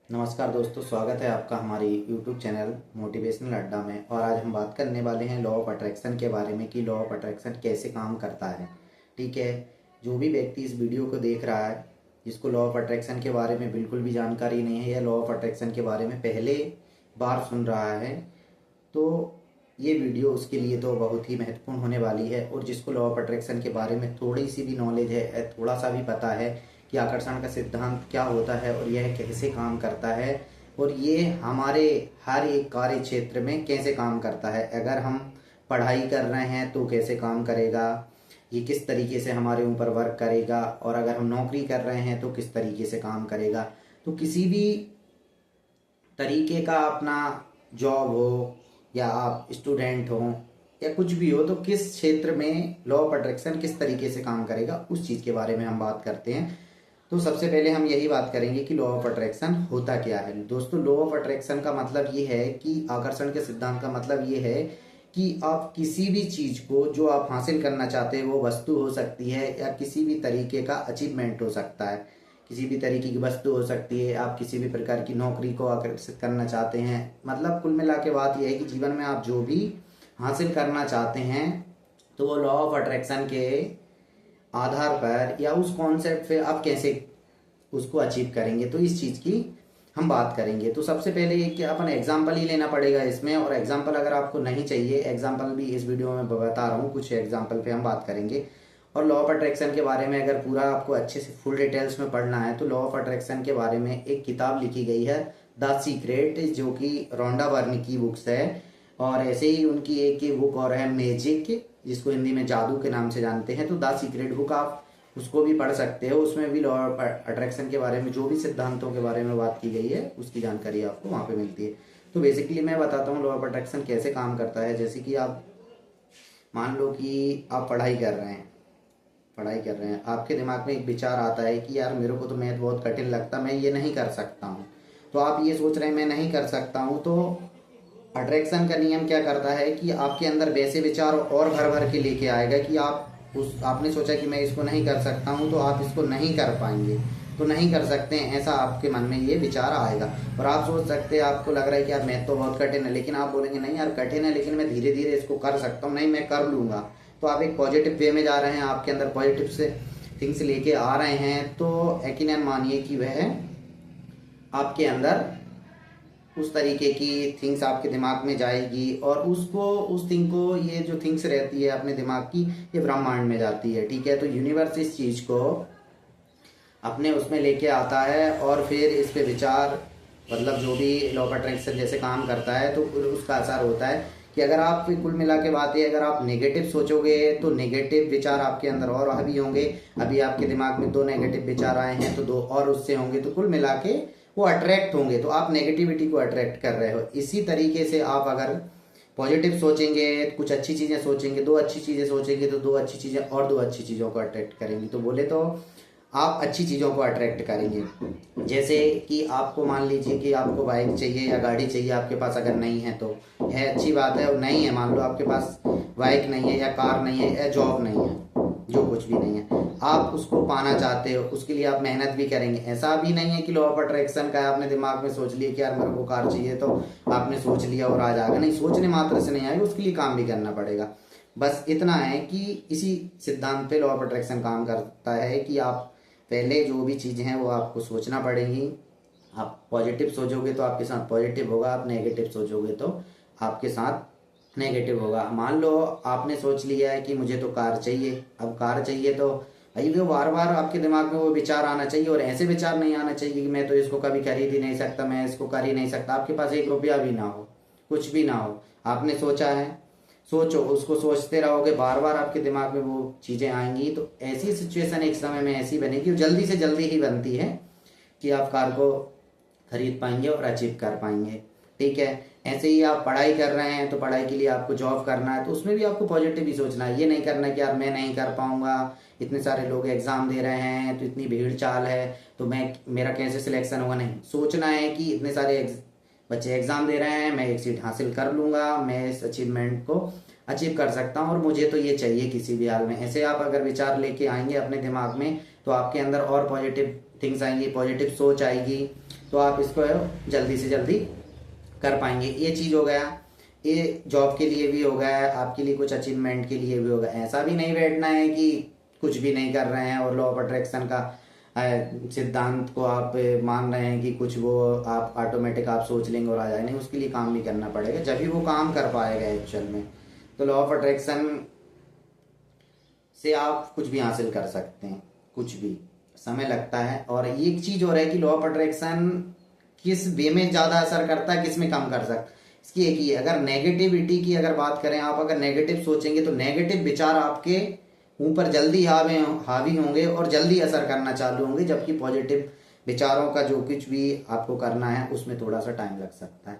नमस्कार दोस्तों, स्वागत है आपका हमारे YouTube चैनल मोटिवेशनल अड्डा में। और आज हम बात करने वाले हैं लॉ ऑफ अट्रैक्शन के बारे में कि लॉ ऑफ अट्रैक्शन कैसे काम करता है। ठीक है, जो भी व्यक्ति इस वीडियो को देख रहा है जिसको लॉ ऑफ अट्रैक्शन के बारे में बिल्कुल भी जानकारी नहीं है या लॉ ऑफ अट्रैक्शन के बारे में पहले बार सुन रहा है, तो ये वीडियो उसके लिए तो बहुत ही महत्वपूर्ण होने वाली है। और जिसको लॉ ऑफ अट्रैक्शन के बारे में थोड़ी सी भी नॉलेज है, थोड़ा सा भी पता है कि आकर्षण का सिद्धांत क्या होता है और यह कैसे काम करता है और ये हमारे हर एक कार्य क्षेत्र में कैसे काम करता है, अगर हम पढ़ाई कर रहे हैं तो कैसे काम करेगा, ये किस तरीके से हमारे ऊपर वर्क करेगा, और अगर हम नौकरी कर रहे हैं तो किस तरीके से काम करेगा। तो किसी भी तरीके का अपना जॉब हो या आप स्टूडेंट हो या कुछ भी हो, तो किस क्षेत्र में लॉ ऑफ अट्रैक्शन किस तरीके से काम करेगा उस चीज़ के बारे में हम बात करते हैं। तो सबसे पहले हम यही बात करेंगे कि लॉ ऑफ अट्रैक्शन होता क्या है। दोस्तों, लॉ ऑफ अट्रैक्शन का मतलब ये है कि आकर्षण के सिद्धांत का मतलब ये है कि आप किसी भी चीज़ को जो आप हासिल करना चाहते हैं, वो वस्तु हो सकती है या किसी भी तरीके का अचीवमेंट हो सकता है, किसी भी तरीके की वस्तु हो सकती है, आप किसी भी प्रकार की नौकरी को आकर्षित करना चाहते हैं। मतलब कुल मिला के बात यह है कि जीवन में आप जो भी हासिल करना चाहते हैं तो वो लॉ ऑफ अट्रैक्शन के आधार पर या उस कॉन्सेप्ट पे आप कैसे उसको अचीव करेंगे, तो इस चीज़ की हम बात करेंगे। तो सबसे पहले ये कि अपन एग्जाम्पल ही लेना पड़ेगा इसमें, और एग्जाम्पल अगर आपको नहीं चाहिए, एग्जाम्पल भी इस वीडियो में बता रहा हूँ, कुछ एग्जाम्पल पे हम बात करेंगे। और लॉ ऑफ अट्रैक्शन के बारे में अगर पूरा आपको अच्छे से फुल डिटेल्स में पढ़ना है तो लॉ ऑफ अट्रैक्शन के बारे में एक किताब लिखी गई है, द सीक्रेट, जो कि रोंडा बर्न की बुक्स है। और ऐसे ही उनकी एक बुक और है मैजिक, जिसको हिंदी में जादू के नाम से जानते हैं। तो द सीक्रेट बुक आप उसको भी पढ़ सकते हो, उसमें भी लॉ ऑफ अट्रैक्शन के बारे में जो भी सिद्धांतों के बारे में बात की गई है उसकी जानकारी आपको वहाँ पे मिलती है। तो बेसिकली मैं बताता हूँ लॉ ऑफ अट्रैक्शन कैसे काम करता है। जैसे कि आप मान लो कि आप पढ़ाई कर रहे हैं, आपके दिमाग में एक विचार आता है कि यार मेरे को तो मैथ बहुत कठिन लगता, मैं ये नहीं कर सकता हूँ। तो आप ये सोच रहे हैं मैं नहीं कर सकता हूँ, तो अट्रैक्शन का नियम क्या करता है कि आपके अंदर वैसे विचार और भर भर के लेके आएगा कि आपने सोचा कि मैं इसको नहीं कर सकता हूँ, तो आप इसको नहीं कर पाएंगे, तो नहीं कर सकते हैं, ऐसा आपके मन में ये विचार आएगा। और आप सोच सकते हैं, आपको लग रहा है कि यार मैथ तो बहुत कठिन है, लेकिन आप बोलेंगे नहीं यार कठिन है लेकिन मैं धीरे धीरे इसको कर सकता हूँ, नहीं मैं कर लूंगा। तो आप एक पॉजिटिव वे में जा रहे हैं, आपके अंदर पॉजिटिव से थिंग्स लेके आ रहे हैं, तो यकीनन मानिए कि वह आपके अंदर उस तरीके की थिंग्स आपके दिमाग में जाएगी, और उस थिंग को, ये जो थिंग्स रहती है अपने दिमाग की, ये ब्रह्मांड में जाती है। ठीक है, तो यूनिवर्स इस चीज को अपने उसमें लेके आता है और फिर इस पे विचार, मतलब जो भी लॉ ऑफ अट्रैक्शन जैसे काम करता है तो उसका असर होता है कि अगर आप कुल मिला के बात है, अगर आप नेगेटिव सोचोगे तो नेगेटिव विचार आपके अंदर और हावी होंगे। अभी आपके दिमाग में 2 नेगेटिव विचार आए हैं तो 2 और उससे होंगे, तो कुल मिला के वो अट्रैक्ट होंगे, तो आप नेगेटिविटी को अट्रैक्ट कर रहे हो। इसी तरीके से आप अगर पॉजिटिव सोचेंगे, कुछ अच्छी चीजें सोचेंगे, 2 अच्छी चीजें सोचेंगे तो 2 अच्छी चीजें और 2 अच्छी चीजों को अट्रैक्ट करेंगी। तो बोले तो आप अच्छी चीजों को अट्रैक्ट करेंगे। जैसे कि आपको मान लीजिए कि आपको बाइक चाहिए या गाड़ी चाहिए, आपके पास अगर नहीं है तो है अच्छी बात है, और नहीं है, मान लो आपके पास बाइक नहीं है या कार नहीं है या जॉब नहीं है, जो कुछ भी नहीं है, आप उसको पाना चाहते हो, उसके लिए आप मेहनत भी करेंगे। ऐसा भी नहीं है कि लॉ ऑफ अट्रैक्शन का है आपने दिमाग में सोच लिया कि यार मेरे को कार चाहिए तो आपने सोच लिया और आ जाएगा, नहीं, सोचने मात्र से नहीं आएगा, उसके लिए काम भी करना पड़ेगा। बस इतना है कि इसी सिद्धांत पे लॉ ऑफ अट्रैक्शन काम करता है कि आप पहले जो भी चीज़ें हैं वो आपको सोचना पड़ेगी। आप पॉजिटिव सोचोगे तो आपके साथ पॉजिटिव होगा, आप नेगेटिव सोचोगे तो आपके साथ नेगेटिव होगा। मान लो आपने सोच लिया है कि मुझे तो कार चाहिए, अब कार चाहिए तो भाई वो बार बार आपके दिमाग में वो विचार आना चाहिए, और ऐसे विचार नहीं आना चाहिए कि मैं तो इसको कभी खरीद ही नहीं सकता, मैं इसको कर ही नहीं सकता। आपके पास 1 रुपया भी ना हो, कुछ भी ना हो, आपने सोचा है, सोचो, उसको सोचते रहोगे, बार बार आपके दिमाग में वो चीजें आएंगी, तो ऐसी सिचुएशन एक समय में ऐसी बनेगी, जल्दी से जल्दी ही बनती है कि आप कार को खरीद पाएंगे और अचीव कर पाएंगे। ठीक है, ऐसे ही आप पढ़ाई कर रहे हैं तो पढ़ाई के लिए आपको जॉब करना है, तो उसमें भी आपको पॉजिटिव ही सोचना है। ये नहीं करना कि यार मैं नहीं कर पाऊंगा, इतने सारे लोग एग्जाम दे रहे हैं तो इतनी भीड़ चाल है तो मेरा कैसे सिलेक्शन होगा, नहीं, सोचना है कि इतने सारे बच्चे एग्जाम दे रहे हैं, मैं एक सीट हासिल कर लूंगा, मैं इस अचीवमेंट को अचीव कर सकता हूँ और मुझे तो ये चाहिए किसी भी हाल में। ऐसे आप अगर विचार लेके आएंगे अपने दिमाग में तो आपके अंदर और पॉजिटिव थिंग्स आएंगी, पॉजिटिव सोच आएगी, तो आप इसको जल्दी से जल्दी कर पाएंगे। ये चीज़ हो गया, ये जॉब के लिए भी हो गया, आपके लिए कुछ अचीवमेंट के लिए भी होगा। ऐसा भी नहीं बैठना है कि कुछ भी नहीं कर रहे हैं और लॉ ऑफ अट्रैक्शन का सिद्धांत को आप मान रहे हैं कि कुछ वो आप ऑटोमेटिक आप सोच लेंगे और आ जाएगा। नहीं, उसके लिए काम भी करना पड़ेगा, जब भी वो काम कर पाएगा एक्चुअल में। तो लॉ ऑफ अट्रैक्शन से आप कुछ भी हासिल कर सकते हैं, कुछ भी। समय लगता है। और एक चीज हो रहा है कि लॉ ऑफ अट्रैक्शन किस वे में ज्यादा असर करता है, किस में कम कर सकता है, इसकी एक ही है। अगर नेगेटिविटी की अगर बात करें, आप अगर नेगेटिव सोचेंगे तो नेगेटिव विचार आपके ऊपर जल्दी हावी होंगे और जल्दी असर करना चालू होंगे, जबकि पॉजिटिव विचारों का जो कुछ भी आपको करना है उसमें थोड़ा सा टाइम लग सकता है।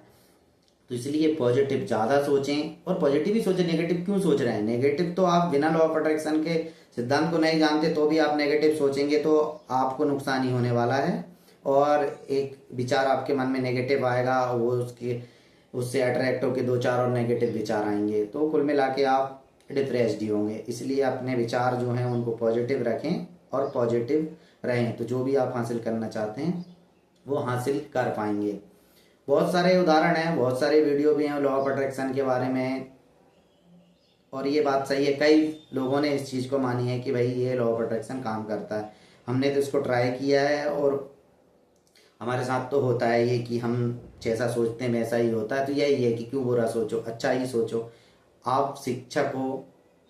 तो इसलिए पॉजिटिव ज़्यादा सोचें, और पॉजिटिव ही सोचें। नेगेटिव क्यों सोच रहे हैं? नेगेटिव तो आप बिना लॉ ऑफ अट्रैक्शन के सिद्धांत को नहीं जानते तो भी आप नेगेटिव सोचेंगे तो आपको नुकसान ही होने वाला है। और एक विचार आपके मन में नेगेटिव आएगा, वो उससे अट्रैक्ट होकर दो चार और नेगेटिव विचार आएंगे, तो कुल मिला के आप डिप्रेस्ड ही होंगे। इसलिए अपने विचार जो हैं उनको पॉजिटिव रखें और पॉजिटिव रहें, तो जो भी आप हासिल करना चाहते हैं वो हासिल कर पाएंगे। बहुत सारे उदाहरण हैं, बहुत सारे वीडियो भी हैं लॉ ऑफ अट्रैक्शन के बारे में, और ये बात सही है, कई लोगों ने इस चीज़ को मानी है कि भाई ये लॉ ऑफ अट्रैक्शन काम करता है। हमने तो इसको ट्राई किया है और हमारे साथ तो होता है ये कि हम जैसा सोचते हैं वैसा ही होता है। तो यही है कि क्यों बुरा सोचो, अच्छा ही सोचो। आप शिक्षक हो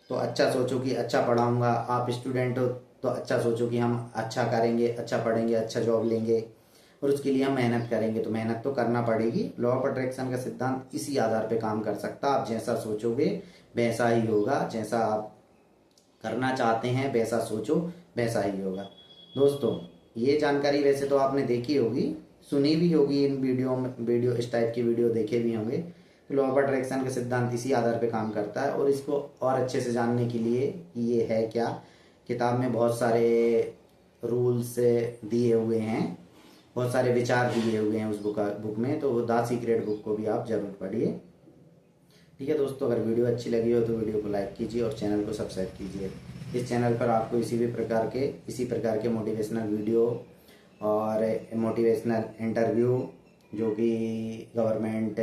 तो अच्छा सोचो कि अच्छा पढ़ाऊंगा, आप स्टूडेंट हो तो अच्छा सोचो कि हम अच्छा करेंगे, अच्छा पढ़ेंगे, अच्छा जॉब लेंगे, और उसके लिए हम मेहनत करेंगे। तो मेहनत तो करना पड़ेगी। लॉ ऑफ अट्रैक्शन का सिद्धांत इसी आधार पे काम कर सकता है। आप जैसा सोचोगे वैसा ही होगा, जैसा आप करना चाहते हैं वैसा सोचो वैसा ही होगा। दोस्तों, ये जानकारी वैसे तो आपने देखी होगी, सुनी भी होगी, इन वीडियो इस टाइप की वीडियो देखे भी होंगे। लॉ ऑफ अट्रैक्शन का सिद्धांत इसी आधार पे काम करता है, और इसको और अच्छे से जानने के लिए कि ये है क्या, किताब में बहुत सारे रूल्स दिए हुए हैं, बहुत सारे विचार दिए हुए हैं उस बुक में। तो द सीक्रेट बुक को भी आप जरूर पढ़िए। ठीक है दोस्तों, अगर वीडियो अच्छी लगी हो तो वीडियो को लाइक कीजिए और चैनल को सब्सक्राइब कीजिए। इस चैनल पर आपको इसी प्रकार के मोटिवेशनल वीडियो और मोटिवेशनल इंटरव्यू, जो कि गवर्नमेंट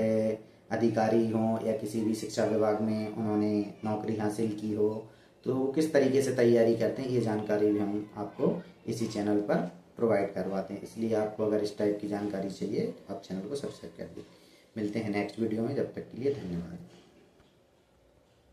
अधिकारी हों या किसी भी शिक्षा विभाग में उन्होंने नौकरी हासिल की हो, तो वो किस तरीके से तैयारी करते हैं, ये जानकारी भी हम आपको इसी चैनल पर प्रोवाइड करवाते हैं। इसलिए आपको अगर इस टाइप की जानकारी चाहिए तो आप चैनल को सब्सक्राइब कर दीजिए। मिलते हैं नेक्स्ट वीडियो में, जब तक के लिए धन्यवाद।